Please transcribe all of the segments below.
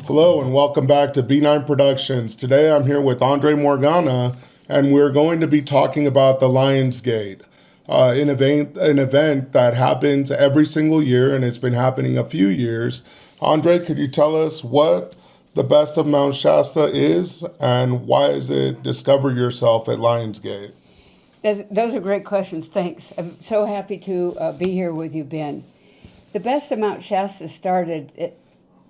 Hello and welcome back to B9 Productions. Today I'm here with Andre Morgana and we're going to be talking about the Lionsgate, an event that happens every single year and it's been happening a few years. Andre, could you tell us what the Best of Mount Shasta is and why is it Discover Yourself at Lionsgate? Those are great questions. Thanks. I'm so happy to be here with you, Ben. The Best of Mount Shasta started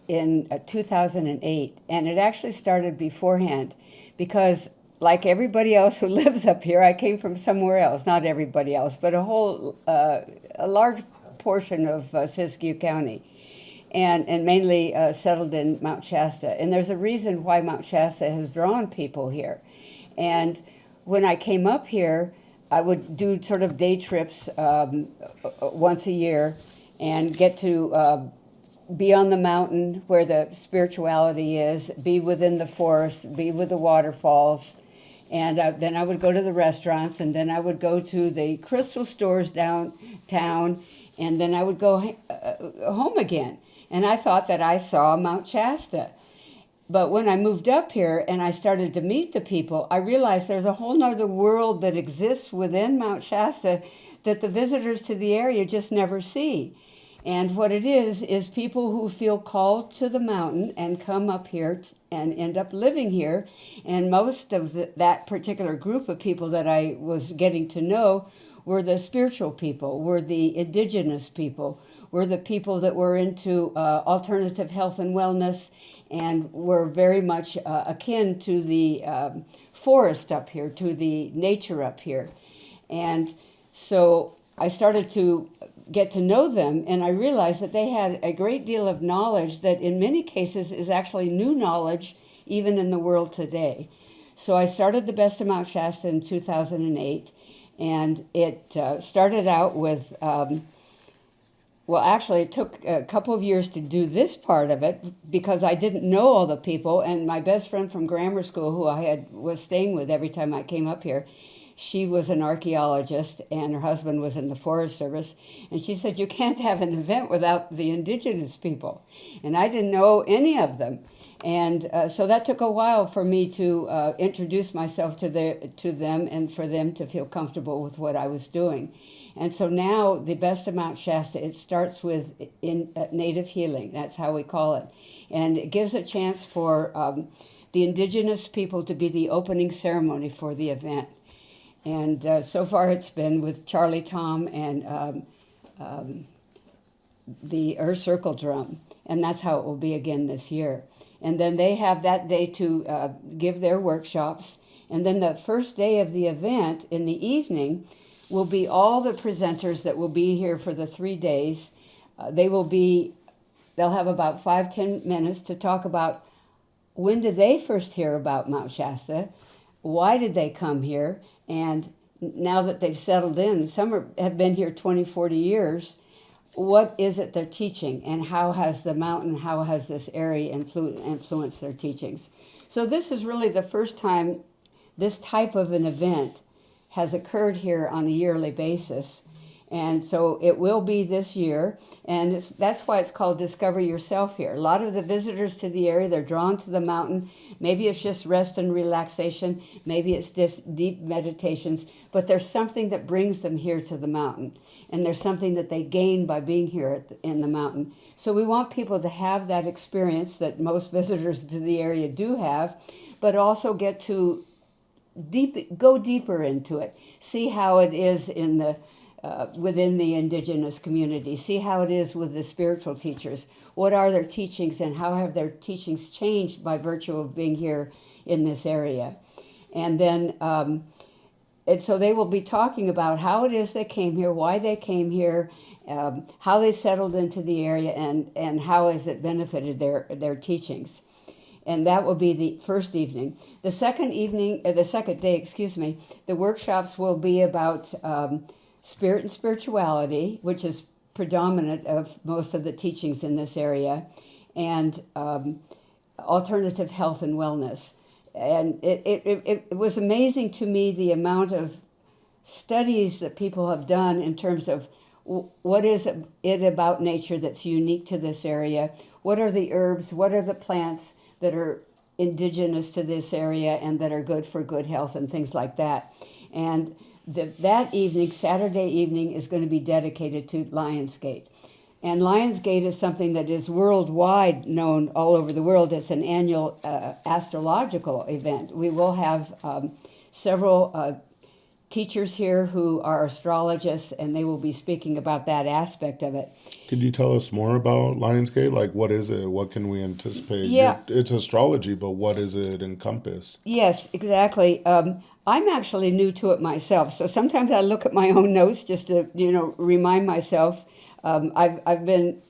in 2008, and it actually started beforehand because, like everybody else who lives up here, I came from somewhere else. Not everybody else, but a large portion of Siskiyou County, and mainly settled in Mount Shasta. And there's a reason why Mount Shasta has drawn people here. And when I came up here, I would do sort of day trips once a year and get to be on the mountain where the spirituality is, be within the forest, be with the waterfalls. And then I would go to the restaurants, and then I would go to the crystal stores downtown, and then I would go home again. And I thought that I saw Mount Shasta. But when I moved up here and I started to meet the people, I realized there's a whole nother world that exists within Mount Shasta that the visitors to the area just never see. And what it is people who feel called to the mountain and come up here and end up living here. And most of that particular group of people that I was getting to know were the spiritual people, were the indigenous people, were the people that were into alternative health and wellness and were very much akin to the forest up here, to the nature up here. And so I started to get to know them, and I realized that they had a great deal of knowledge that in many cases is actually new knowledge even in the world today. So I started the Best of Mount Shasta in 2008, and it started out with, actually it took a couple of years to do this part of it because I didn't know all the people, and my best friend from grammar school who was staying with every time I came up here, she was an archaeologist and her husband was in the Forest Service. And she said, you can't have an event without the indigenous people. And I didn't know any of them. And so that took a while for me to introduce myself to them and for them to feel comfortable with what I was doing. And so now the Best of Mount Shasta, it starts with native healing. That's how we call it. And it gives a chance for the indigenous people to be the opening ceremony for the event. And so far it's been with Charlie Tom and the Earth Circle Drum. And that's how it will be again this year. And then they have that day to give their workshops. And then the first day of the event in the evening will be all the presenters that will be here for the 3 days. They'll have about 5-10 minutes to talk about when did they first hear about Mount Shasta, why did they come here, and now that they've settled in, some have been here 20, 40 years, what is it they're teaching, and how has the mountain, how has this area influenced their teachings? So this is really the first time this type of an event has occurred here on a yearly basis. And so it will be this year, and that's why it's called Discover Yourself here. A lot of the visitors to the area, they're drawn to the mountain. Maybe it's just rest and relaxation. Maybe it's just deep meditations. But there's something that brings them here to the mountain, and there's something that they gain by being here in the mountain. So we want people to have that experience that most visitors to the area do have, but also get to go deeper into it, see how it is within the indigenous community, see how it is with the spiritual teachers. What are their teachings and how have their teachings changed by virtue of being here in this area? And then, so they will be talking about how it is they came here, why they came here, how they settled into the area, and how has it benefited their teachings. And that will be the first evening. The second day, the workshops will be about spirit and spirituality, which is predominant of most of the teachings in this area, and alternative health and wellness. And it was amazing to me the amount of studies that people have done in terms of what is it about nature that's unique to this area? What are the herbs? What are the plants that are indigenous to this area and that are good for good health and things like that? And that evening, Saturday evening, is going to be dedicated to Lionsgate. And Lionsgate is something that is worldwide known all over the world. It's an annual astrological event. We will have several teachers here who are astrologists, and they will be speaking about that aspect of it. Could you tell us more about Lionsgate? Like, what is it? What can we anticipate? Yeah. It's astrology, but what does it encompass? Yes, exactly. I'm actually new to it myself, so sometimes I look at my own notes just to, remind myself. I've been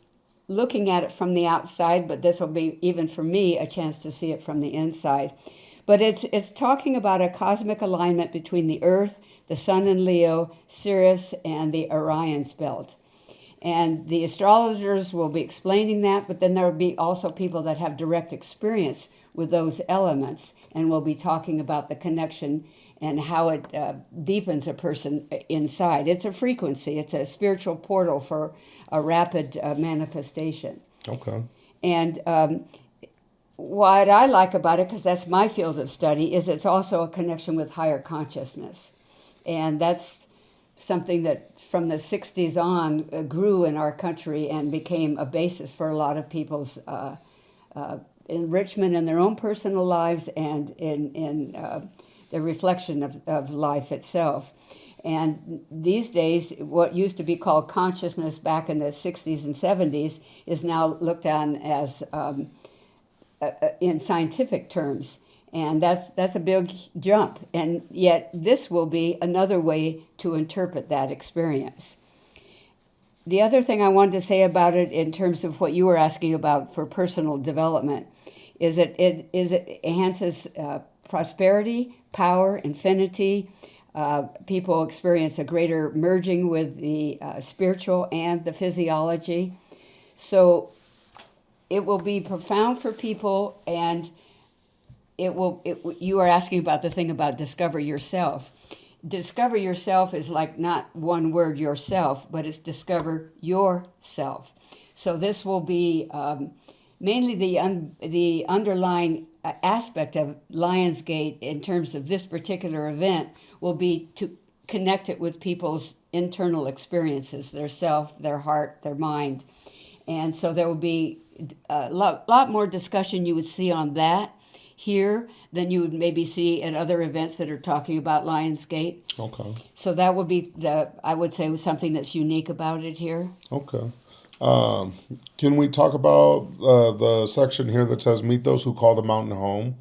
looking at it from the outside, but this will be, even for me, a chance to see it from the inside. But it's talking about a cosmic alignment between the Earth, the Sun in Leo, Sirius, and the Orion's belt. And the astrologers will be explaining that, but then there will be also people that have direct experience with those elements, and we'll be talking about the connection and how it deepens a person inside. It's a frequency. It's a spiritual portal for a rapid manifestation. Okay. And what I like about it, because that's my field of study, is it's also a connection with higher consciousness. And that's something that from the 60s on grew in our country and became a basis for a lot of people's enrichment in their own personal lives and in the reflection of life itself. And these days, what used to be called consciousness back in the 60s and 70s is now looked on as in scientific terms. And that's a big jump. And yet this will be another way to interpret that experience. The other thing I wanted to say about it in terms of what you were asking about for personal development is it enhances prosperity, power, infinity. People experience a greater merging with the spiritual and the physiology. So it will be profound for people, and you are asking about the thing about discover yourself. Discover yourself is like not one word, yourself, but it's discover yourself. So this will be mainly the underlying aspect of Lionsgate in terms of this particular event will be to connect it with people's internal experiences, their self, their heart, their mind. And so there will be a lot more discussion you would see on that here than you would maybe see at other events that are talking about Lionsgate. Okay. So that would be I would say, something that's unique about it here. Okay. Can we talk about the section here that says meet those who call the mountain home?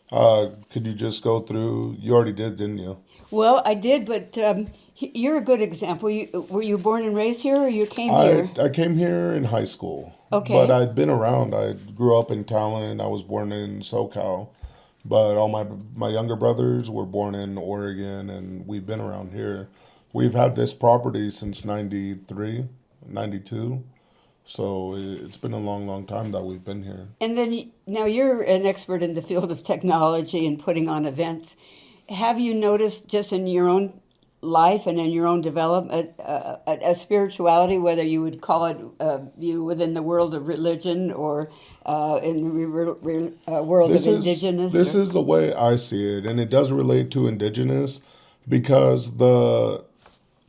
Could you just go through? You already did, didn't you? Well, I did, but you're a good example. Were you born and raised here, or you came here? I came here in high school. Okay. But I'd been around. I grew up in Talent. I was born in SoCal. But all my younger brothers were born in Oregon, and we've been around here. We've had this property since 93, 92. So it's been a long, long time that we've been here. And then now you're an expert in the field of technology and putting on events. Have you noticed just in your own life and in your own development a spirituality, whether you would call it you within the world of religion or in the world of indigenous? This is the way I see it, and it does relate to indigenous because the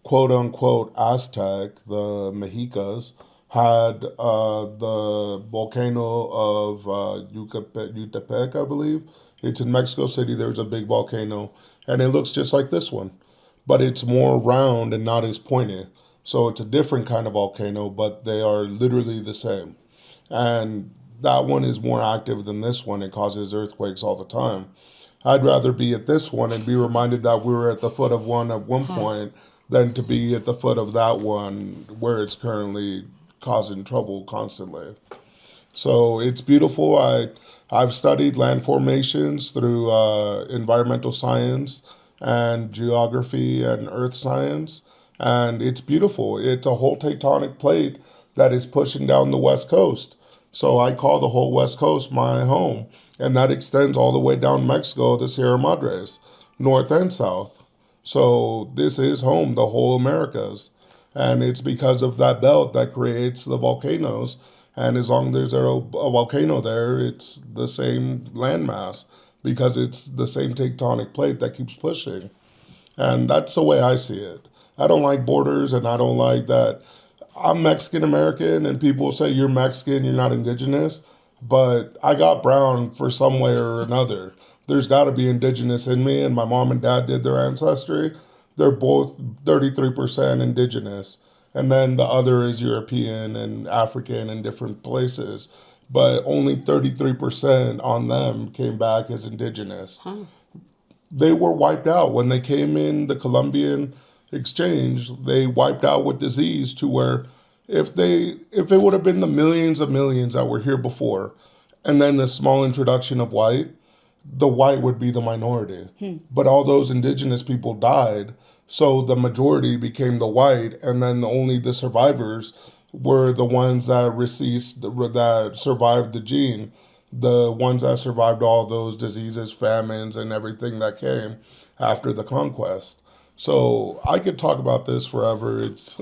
quote-unquote Aztec, the Mexicas, had the volcano of Yutepec, I believe. It's in Mexico City. There's a big volcano, and it looks just like this one, but it's more round and not as pointed. So it's a different kind of volcano, but they are literally the same. And that one is more active than this one. It causes earthquakes all the time. I'd rather be at this one and be reminded that we were at the foot of one at one point than to be at the foot of that one where it's currently causing trouble constantly. So it's beautiful. I've studied land formations through environmental science and geography and earth science, and it's beautiful. It's a whole tectonic plate that is pushing down the West Coast. So I call the whole West Coast my home, and that extends all the way down Mexico, the Sierra Madres, north and south. So this is home, the whole Americas. And it's because of that belt that creates the volcanoes. And as long as there's a volcano there, it's the same landmass because it's the same tectonic plate that keeps pushing. And that's the way I see it. I don't like borders, and I don't like that. I'm Mexican American, and people say you're Mexican, you're not indigenous. But I got brown for some way or another. There's got to be indigenous in me, and my mom and dad did their ancestry. They're both 33% indigenous. And then the other is European and African in different places. But only 33% on them came back as indigenous. Huh. They were wiped out when they came in the Columbian exchange. They wiped out with disease to where if it would have been the millions of millions that were here before, and then the small introduction of white, the white would be the minority. But all those indigenous people died, so the majority became the white, and then only the survivors were the ones that that survived the gene, the ones that survived all those diseases, famines, and everything that came after the conquest. So I could talk about this forever. It's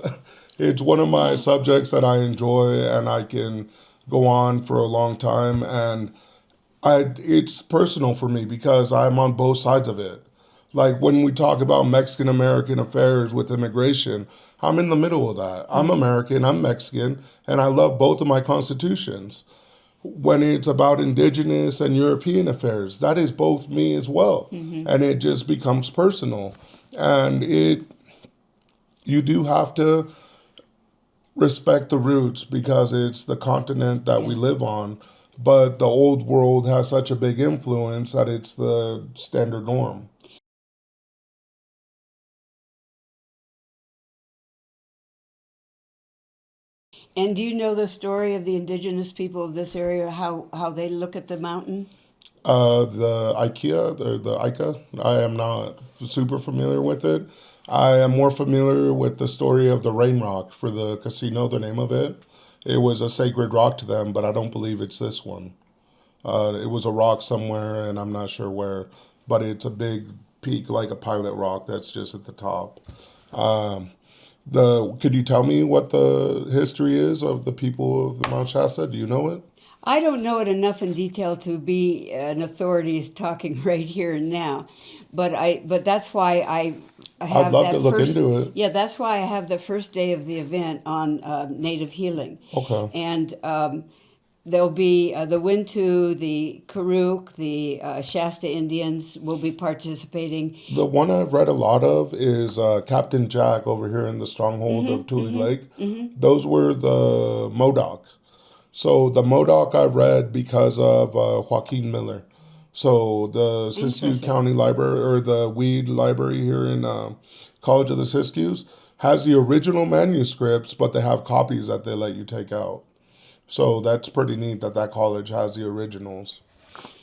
it's one of my subjects that I enjoy, and I can go on for a long time. And it's personal for me because I'm on both sides of it. Like when we talk about Mexican American affairs with immigration, I'm in the middle of that. I'm American, I'm Mexican, and I love both of my constitutions. When it's about indigenous and European affairs, that is both me as well. And it just becomes personal. And you do have to respect the roots because it's the continent that we live on. But the old world has such a big influence that it's the standard norm. And do you know the story of the indigenous people of this area, how they look at the mountain? The IKEA, the ICA, I am not super familiar with it. I am more familiar with the story of the Rain Rock for the casino, the name of it. It was a sacred rock to them, but I don't believe it's this one. It was a rock somewhere, and I'm not sure where, but it's a big peak, like a pilot rock that's just at the top. Um, could you tell me what the history is of the people of the Mount Shasta? Do you know it? I don't know it enough in detail to be an authority talking right here and now, but that's why I I'd have love that to look first. into it. Yeah, that's why I have the first day of the event on native healing, Okay. and there'll be the Wintu, the Karuk, the Shasta Indians will be participating. The one I've read a lot of is Captain Jack over here in the stronghold of Tule Lake. Those were the Modoc. So the Modoc I've read because of Joaquin Miller. So the Siskiyou Interesting. County Library or the Weed Library here in College of the Siskiyous has the original manuscripts, but they have copies that they let you take out. So that's pretty neat that that college has the originals.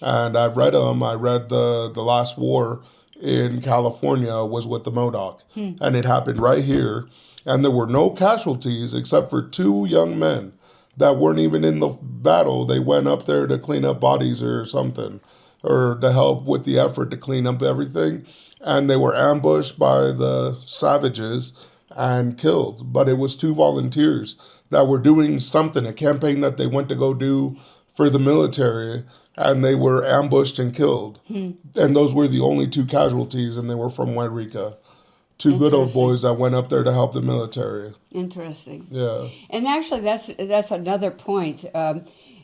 And I've read them. I read the last war in California was with the Modoc, and it happened right here. And there were no casualties except for two young men that weren't even in the battle. They went up there to clean up bodies or something, or to help with the effort to clean up everything. And they were ambushed by the savages and killed. But it was two volunteers that were doing something, a campaign that they went to go do for the military, and they were ambushed and killed. And those were the only two casualties, and they were from Wairika. Two good old Interesting. boys that went up there to help the military. Interesting. Yeah. And actually, that's another point.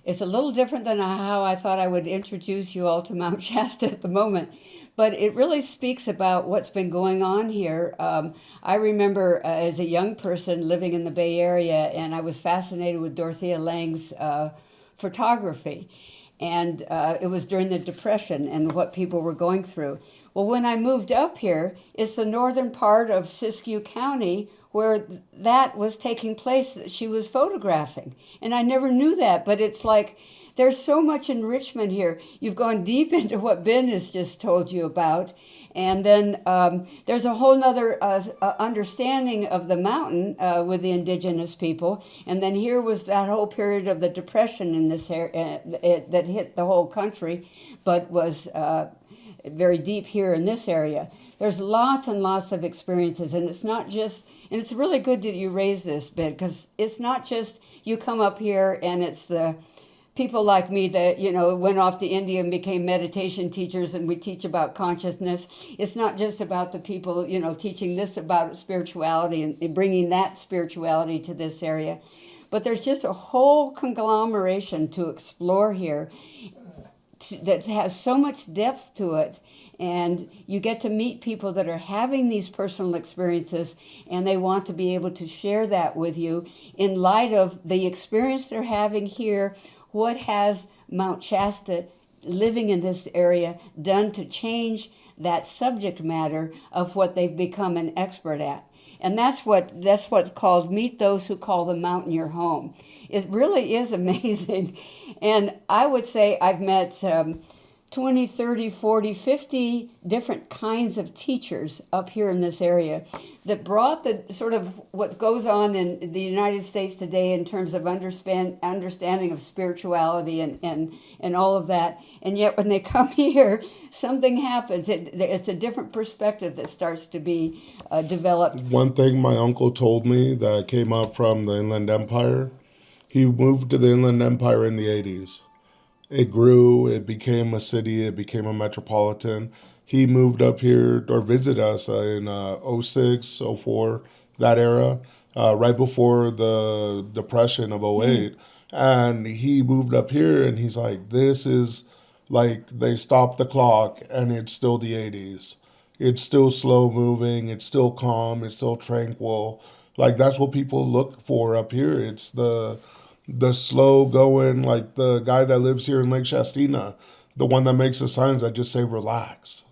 It's a little different than how I thought I would introduce you all to Mount Shasta at the moment, but it really speaks about what's been going on here. I remember as a young person living in the Bay Area, and I was fascinated with Dorothea Lange's photography. And it was during the Depression and what people were going through. Well, when I moved up here, it's the northern part of Siskiyou County where that was taking place that she was photographing. And I never knew that, but it's like there's so much enrichment here. You've gone deep into what Ben has just told you about. And then there's a whole nother understanding of the mountain with the indigenous people. And then here was that whole period of the Depression in this area that hit the whole country, but was very deep here in this area. There's lots and lots of experiences, and it's not just, and it's really good that you raise this bit, because it's not just you come up here and it's the people like me that, went off to India and became meditation teachers, and we teach about consciousness. It's not just about the people, teaching this about spirituality and bringing that spirituality to this area. But there's just a whole conglomeration to explore here that has so much depth to it. And you get to meet people that are having these personal experiences, and they want to be able to share that with you in light of the experience they're having here. What has Mt Shasta, living in this area, done to change that subject matter of what they've become an expert at? And that's what's called meet those who call the mountain your home. It really is amazing. And I would say I've met 20, 30, 40, 50 different kinds of teachers up here in this area that brought the sort of what goes on in the United States today in terms of understanding of spirituality and all of that. And yet when they come here, something happens. It's a different perspective that starts to be developed. One thing my uncle told me that came up from the Inland Empire, he moved to the Inland Empire in the 80s. It grew, it became a city, it became a metropolitan. He moved up here or visited us in 06, 04, that era, right before the Depression of 08. And he moved up here and he's like, this is like they stopped the clock and it's still the 80s. It's still slow moving, it's still calm, it's still tranquil. Like that's what people look for up here. It's the slow going, like the guy that lives here in Lake Shastina, the one that makes the signs that just say relax.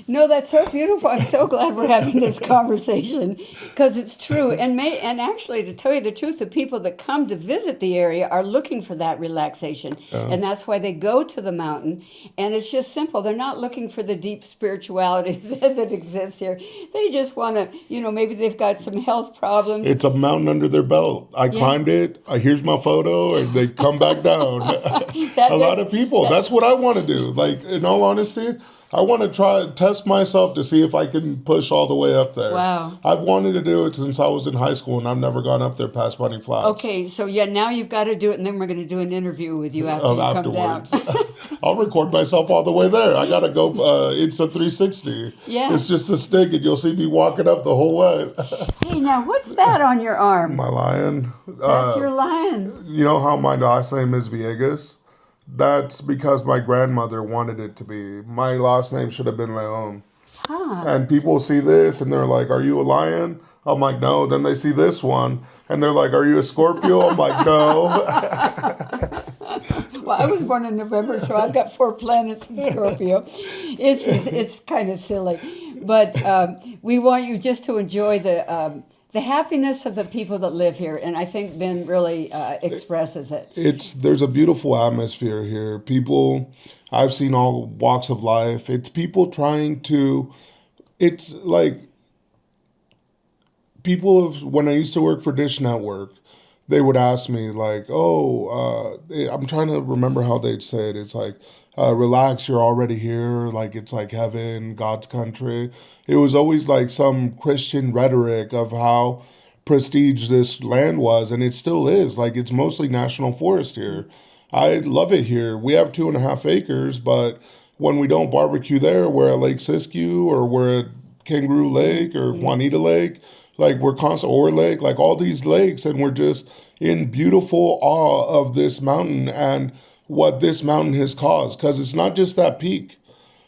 No, that's so beautiful. I'm so glad we're having this conversation because it's true. And actually, to tell you the truth, the people that come to visit the area are looking for that relaxation. And that's why they go to the mountain. And it's just simple. They're not looking for the deep spirituality that exists here. They just want to, maybe they've got some health problems. It's a mountain under their belt. I climbed it. Here's my photo, and they come back down. A lot of people. That's what I want to do. Like, in all honesty, I want to test myself to see if I can push all the way up there. Wow. I've wanted to do it since I was in high school, and I've never gone up there past Bunny Flats. Okay, so now you've got to do it, and then we're going to do an interview with you afterwards. Come down. I'll record myself all the way there. I got to go. It's a 360. Yeah. It's just a stick, and you'll see me walking up the whole way. Hey, now, what's that on your arm? My lion. That's your lion. You know how my last name is Villegas? That's because my grandmother wanted it to be. My last name should have been Leon. Huh. And people see this and they're like, are you a lion? I'm like, no. Then they see this one and they're like, are you a Scorpio? I'm like, no. Well, I was born in November, so I've got 4 planets in Scorpio. It's kind of silly. But we want you just to enjoy the happiness of the people that live here, and I think Ben really expresses it. There's a beautiful atmosphere here. People, I've seen all walks of life. It's people trying to, it's like people, when I used to work for Dish Network, they would ask me like, I'm trying to remember how they'd say it. It's like, relax, you're already here. Like, it's like heaven, God's country. It was always like some Christian rhetoric of how prestige this land was, and it still is. Like, it's mostly national forest here. I love it here. We have 2.5 acres, but when we don't barbecue there, we're at Lake Siskiyou or we're at Kangaroo Lake or Juanita Lake. Like, we're constant, or Lake, like all these lakes, and we're just in beautiful awe of this mountain and what this mountain has caused. Because it's not just that peak.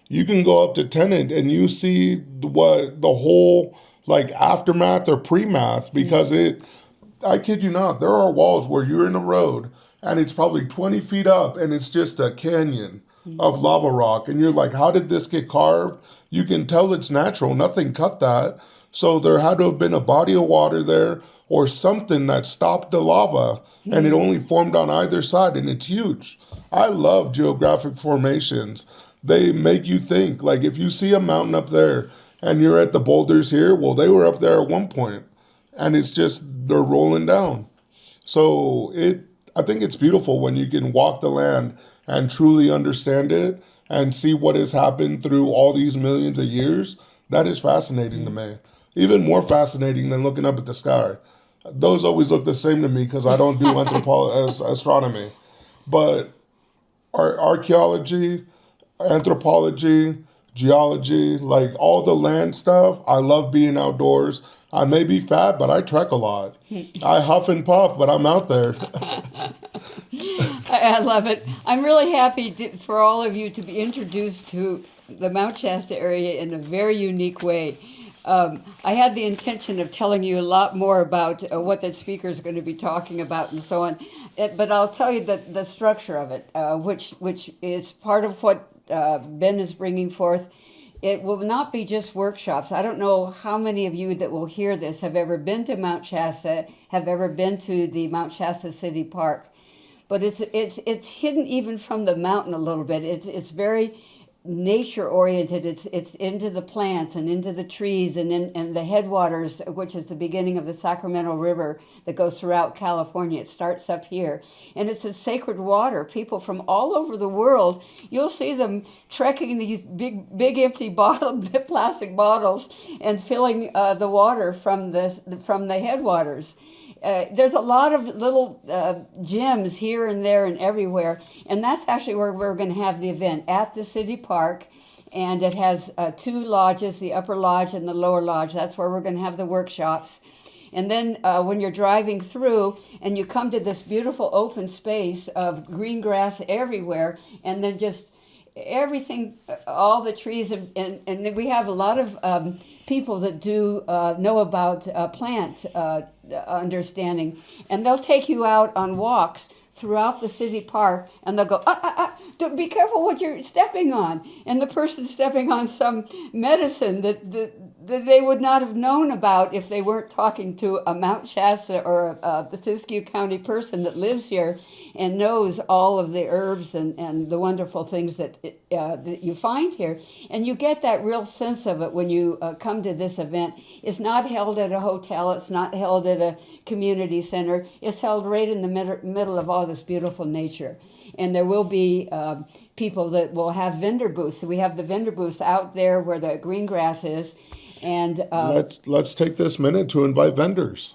You can go up to Tennant and you see what the whole like aftermath or pre-math, because I kid you not, there are walls where you're in a road and it's probably 20 feet up and it's just a canyon of lava rock. And you're like, how did this get carved? You can tell it's natural. Nothing cut that. So there had to have been a body of water there or something that stopped the lava, and it only formed on either side, and it's huge. I love geographic formations. They make you think. Like, if you see a mountain up there and you're at the boulders here, well, they were up there at one point, and it's just they're rolling down. So I think it's beautiful when you can walk the land and truly understand it and see what has happened through all these millions of years, that is fascinating to me. Even more fascinating than looking up at the sky. Those always look the same to me because I don't do astronomy. But archaeology, anthropology, geology, like all the land stuff. I love being outdoors. I may be fat, but I trek a lot. I huff and puff, but I'm out there. I love it. I'm really happy for all of you to be introduced to the Mount Shasta area in a very unique way. I had the intention of telling you a lot more about what the speaker is going to be talking about and so on, but I'll tell you the structure of it, which is part of what Ben is bringing forth. It will not be just workshops. I don't know how many of you that will hear this have ever been to Mount Shasta, have ever been to the Mount Shasta City Park, but it's hidden even from the mountain a little bit. It's very nature oriented. It's into the plants and into the trees and the headwaters, which is the beginning of the Sacramento River that goes throughout California. It starts up here, and it's a sacred water. People from all over the world, you'll see them trekking these big empty plastic bottles and filling the water from the headwaters. There's a lot of little gyms here and there and everywhere, and that's actually where we're going to have the event, at the city park. And it has two lodges, the upper lodge and the lower lodge. That's where we're going to have the workshops. And then when you're driving through and you come to this beautiful open space of green grass everywhere, and then just everything, all the trees, and we have a lot of people that do know about plant understanding, and they'll take you out on walks throughout the city park, and they'll go, be careful what you're stepping on. And the person's stepping on some medicine that they would not have known about if they weren't talking to a Mount Shasta or a Siskiyou County person that lives here and knows all of the herbs and the wonderful things that you find here. And you get that real sense of it when you come to this event. It's not held at a hotel. It's not held at a community center. It's held right in the middle of all this beautiful nature. And there will be people that will have vendor booths. So we have the vendor booths out there where the green grass is. And let's take this minute to invite vendors.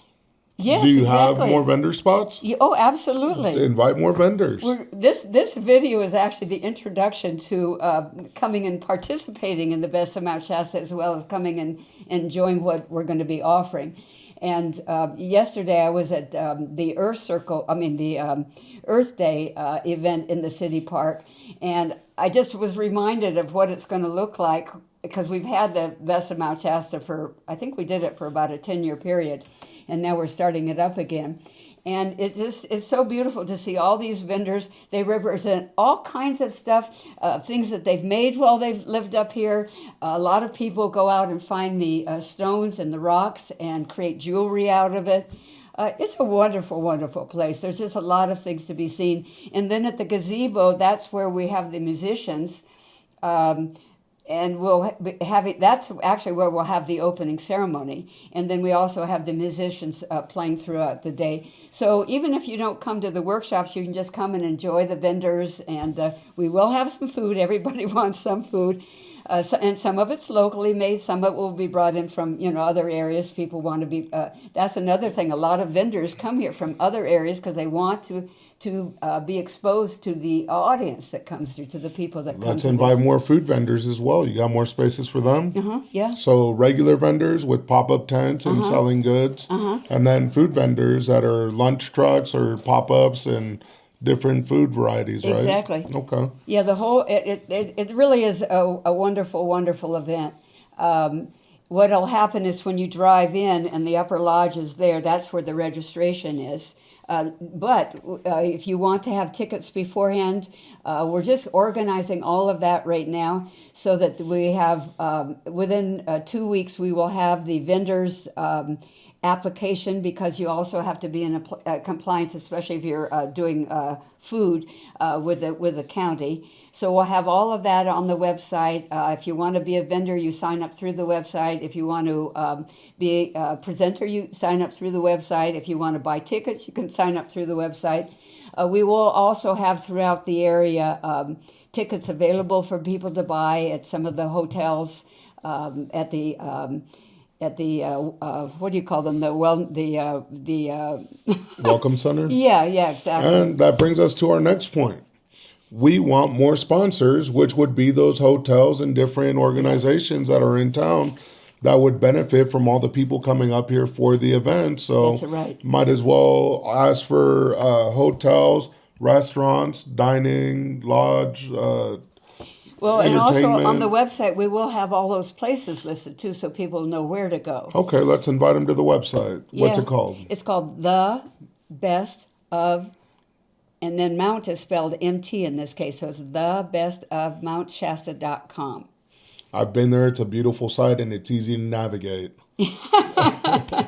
Yes, do you exactly. have more vendor spots? Oh, absolutely. Invite more vendors. This video is actually the introduction to coming and participating in the Best of Mount Shasta, as well as coming and enjoying what we're going to be offering. And yesterday I was at the Earth Day event in the city park, and I just was reminded of what it's going to look like, because we've had the Best of Mount Shasta I think we did it for about a 10-year period, and now we're starting it up again. And it's so beautiful to see all these vendors. They represent all kinds of stuff, things that they've made while they've lived up here. A lot of people go out and find the stones and the rocks and create jewelry out of it. It's a wonderful, wonderful place. There's just a lot of things to be seen. And then at the gazebo, that's where we have the musicians. And we'll have it. That's actually where we'll have the opening ceremony, and then we also have the musicians playing throughout the day. So even if you don't come to the workshops, you can just come and enjoy the vendors, and we will have some food. Everybody wants some food, and some of it's locally made. Some of it will be brought in from other areas. People want to be. That's another thing. A lot of vendors come here from other areas because they want to be exposed to the audience that comes through, to the people that come. Let's invite more food vendors as well. You got more spaces for them? Yeah. So regular vendors with pop-up tents and selling goods, and then food vendors that are lunch trucks or pop-ups and different food varieties, right? Exactly. Okay. Yeah, the whole, it really is a wonderful, wonderful event. What'll happen is when you drive in and the upper lodge is there, that's where the registration is. But if you want to have tickets beforehand, we're just organizing all of that right now so that we have, within 2 weeks, we will have the vendors application, because you also have to be in compliance, especially if you're doing food with the county. So we'll have all of that on the website. If you want to be a vendor, you sign up through the website. If you want to be a presenter, you sign up through the website. If you want to buy tickets, you can sign up through the website. We will also have throughout the area tickets available for people to buy at some of the hotels, at the what do you call them? The Welcome center. yeah, exactly. And that brings us to our next point. We want more sponsors, which would be those hotels and different organizations that are in town that would benefit from all the people coming up here for the event. So That's right. might as well ask for hotels, restaurants, dining, lodge. Well, and also on entertainment. the website, we will have all those places listed too, so people know where to go. Okay, let's invite them to the website. What's Yeah. it called? It's called The Best of, and then Mount is spelled MT in this case, so it's thebestofmountshasta.com. I've been there. It's a beautiful site and it's easy to navigate.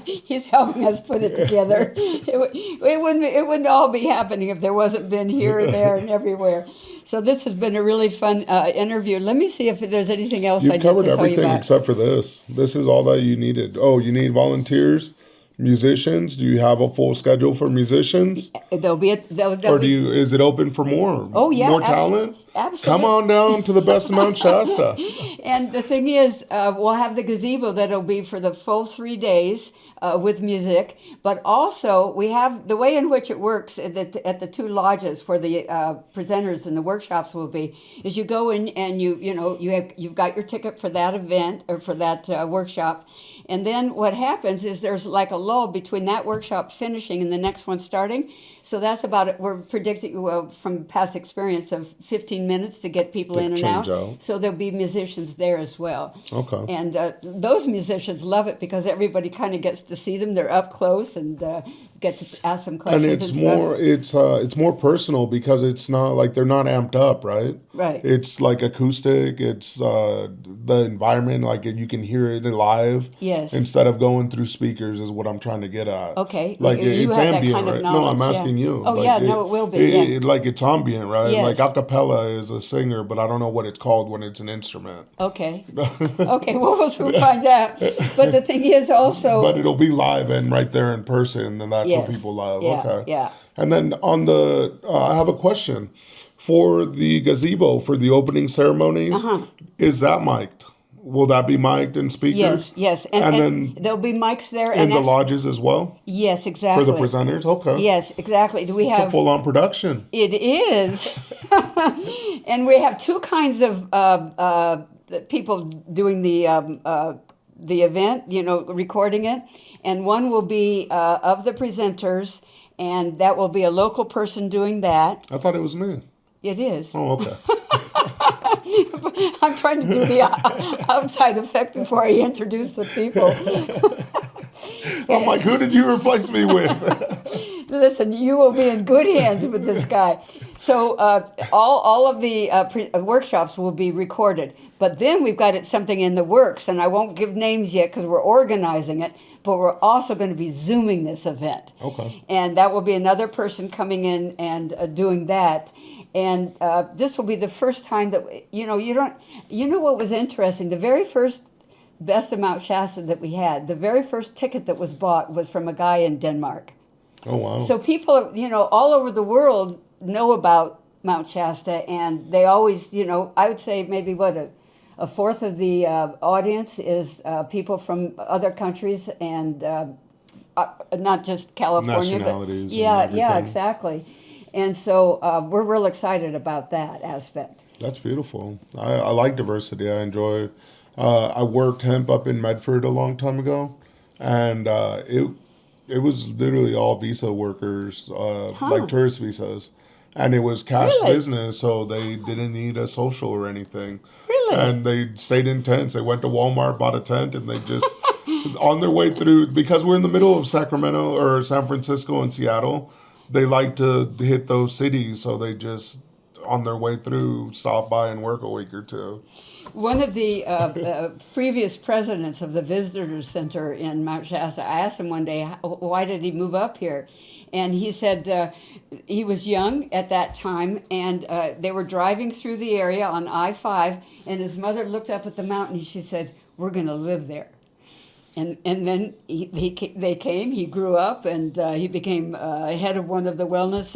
He's helping us put it together. It wouldn't all be happening if there wasn't been here and there and everywhere. So this has been a really fun interview. Let me see if there's anything else I You've need covered to tell you everything about. except for this. This is all that you needed. Oh, you need volunteers, musicians. Do you have a full schedule for musicians? There'll be Or is it open for more? Oh, yeah, More talent? absolutely. Come on down to the Best of Mount Shasta. And the thing is, we'll have the gazebo that'll be for the full 3 days with music. But also, we have the way in which it works at the two lodges where the presenters and the workshops will be. Is you go in and you've got your ticket for that event or for that workshop. And then what happens is there's like a lull between that workshop finishing and the next one starting. So that's about it. We're predicting, well, from past experience, of 15 minutes to get people in and change out. out. So there'll be musicians there as well. Okay. And those musicians love it because everybody kind of gets to see them. They're up close and get to ask them questions. And and stuff. it's more personal because it's not like they're not amped up, right? Right. It's like acoustic. It's the environment, like you can hear it live. Yes. Instead of going through speakers is what I'm trying to get at. Okay. Like You it's have that ambient, kind of right? No, I'm knowledge, asking yeah. you. Oh, Like, yeah, no, it will be, yeah. Like it's ambient, right? Yes. Like a cappella is a singer, but I don't know what it's called when it's an instrument. Okay. Okay, well, we'll soon find out. But the thing is also... But it'll be live and right there in person, and that's what Yes. people love. Yeah, Okay. yeah. And then on the, I have a question for the gazebo for the opening ceremonies. Is that mic'd? Will that be mic'd and speakers? Yes. And And then there'll be mics there. in the lodges as well Yes, exactly. for the presenters. Okay. Yes, exactly. Do we It's a have... full-on production. It is. And we have two kinds of people doing the event, recording it. And one will be of the presenters, and that will be a local person doing that. I thought it was me. It is. Oh, okay. I'm trying to do the outside effect before I introduce the people. I'm like, who did you replace me with? Listen, you will be in good hands with this guy. So all of the workshops will be recorded. But then we've got something in the works, and I won't give names yet because we're organizing it, but we're also going to be Zooming this event. Okay. And that will be another person coming in and doing that. And this will be the first time that, what was interesting? The very first Best of Mount Shasta that we had, the very first ticket that was bought was from a guy in Denmark. Oh, wow. So people, all over the world know about Mount Shasta, and they always, I would say maybe a fourth of the audience is people from other countries and not just California. Nationalities and Yeah, everything. exactly. And so we're real excited about that aspect. That's beautiful. I like diversity. I enjoy. I worked hemp up in Medford a long time ago, and it was literally all visa workers, like tourist visas, and it was cash Really? business, so they didn't need a social or anything. Really? And they stayed in tents. They went to Walmart, bought a tent, and they just on their way through, because we're in the middle of Sacramento or San Francisco and Seattle. They like to hit those cities, so they just on their way through stop by and work a week or two. One of the previous presidents of the Visitor Center in Mount Shasta, I asked him one day, why did he move up here? And he said he was young at that time, and they were driving through the area on I-5, and his mother looked up at the mountain, and she said, we're going to live there. And then they came. He grew up, and he became head of one of the wellness,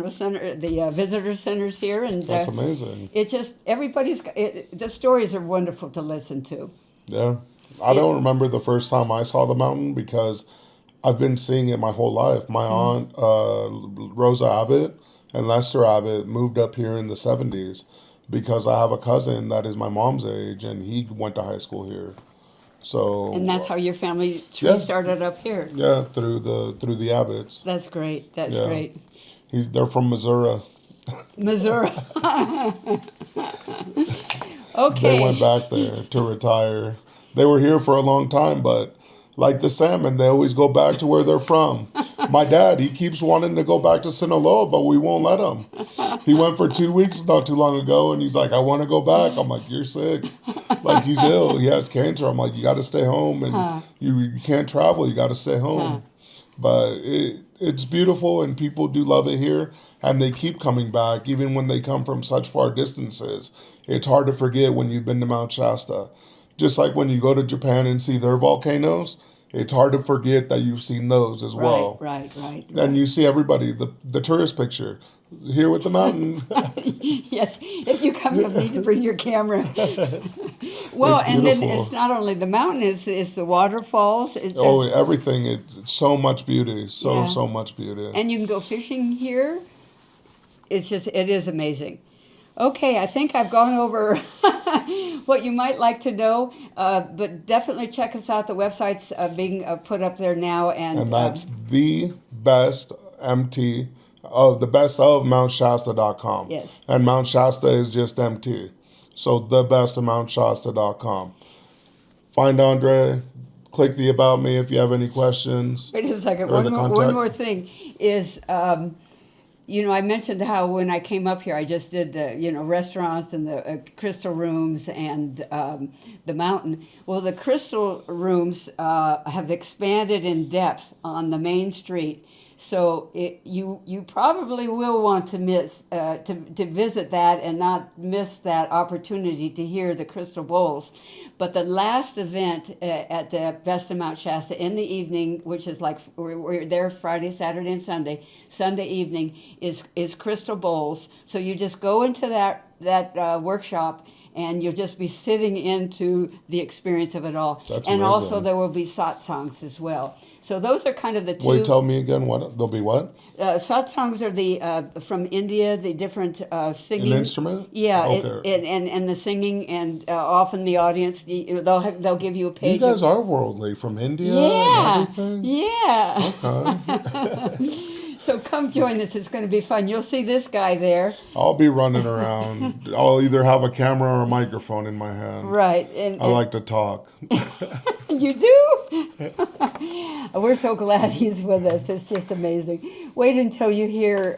center, the visitor centers here. And that's amazing. It's just the stories are wonderful to listen to. Yeah, I don't remember the first time I saw the mountain because I've been seeing it my whole life. My aunt Rosa Abbott and Lester Abbott moved up here in the 70s because I have a cousin that is my mom's age, and he went to high school here. So, and that's how your family tree started up here. Yeah, through the Abbotts. That's great. That's great. They're from Missouri. Missouri. Okay. They went back there to retire. They were here for a long time, but like the salmon, they always go back to where they're from. My dad, he keeps wanting to go back to Sinaloa, but we won't let him. He went for 2 weeks not too long ago, and he's like, I want to go back. I'm like, you're sick. Like, he's ill. He has cancer. I'm like, you got to stay home, and you can't travel. You got to stay home. But it's beautiful, and people do love it here, and they keep coming back, even when they come from such far distances. It's hard to forget when you've been to Mount Shasta. Just like when you go to Japan and see their volcanoes, it's hard to forget that you've seen those as well. Right. And you see everybody, the tourist picture, here with the mountain. Yes, if you come, you'll need to bring your camera. Well, and then it's not only the mountain, it's the waterfalls. Everything. It's so much beauty, so much beauty. And you can go fishing here. It is amazing. Okay, I think I've gone over what you might like to know, but definitely check us out. The website's being put up there now. And that's the best of MountShasta.com. Yes. And Mount Shasta is just MT. So the best of MountShasta.com. Find Andre, click the About Me if you have any questions. Wait a second, one more thing is... I mentioned how when I came up here, I just did the, restaurants and the crystal rooms and the mountain. Well, the crystal rooms have expanded in depth on the main street. So you probably will want to to visit that and not miss that opportunity to hear the crystal bowls. But the last event at the Best of Mount Shasta in the evening, which is like we're there Friday, Saturday, and Sunday. Sunday evening is crystal bowls. So you just go into that workshop, and you'll just be sitting into the experience of it all. That's and amazing. Also there will be satsangs as well. So those are kind of the two. Wait, tell me again, what there'll be what? Satsangs are the from India, the different singing. An instrument? Yeah, okay. and the singing, and often the audience, they'll give you a page. You guys are worldly, from India and everything? Yeah. Okay. So come join us. It's going to be fun. You'll see this guy there. I'll be running around. I'll either have a camera or a microphone in my hand. Right. I like to talk. You do? We're so glad he's with us. It's just amazing. Wait until you hear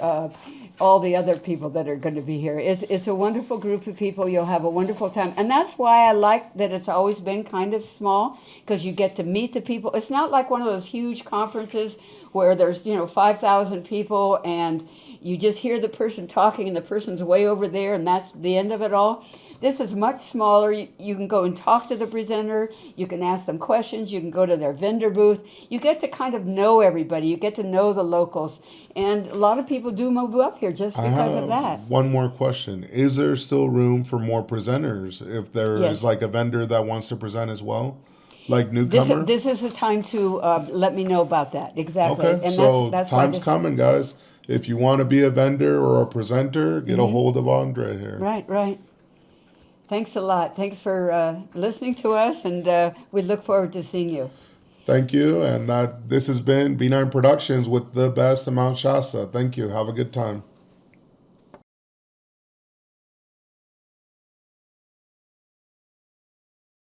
all the other people that are going to be here. It's a wonderful group of people. You'll have a wonderful time. And that's why I like that it's always been kind of small, because you get to meet the people. It's not like one of those huge conferences where there's 5,000 people and you just hear the person talking and the person's way over there and that's the end of it all. This is much smaller. You can go and talk to the presenter. You can ask them questions. You can go to their vendor booth. You get to kind of know everybody. You get to know the locals. And a lot of people do move up here just because of that. One more question. Is there still room for more presenters if there is like a vendor that wants to present as well? Like newcomer? This is the time to let me know about that. Exactly. Okay, and so that's time's coming, guys. If you want to be a vendor or a presenter, get a hold of Andre here. Right. Thanks a lot. Thanks for listening to us, and we look forward to seeing you. Thank you, and this has been B9 Productions with the best of Mount Shasta. Thank you. Have a good time.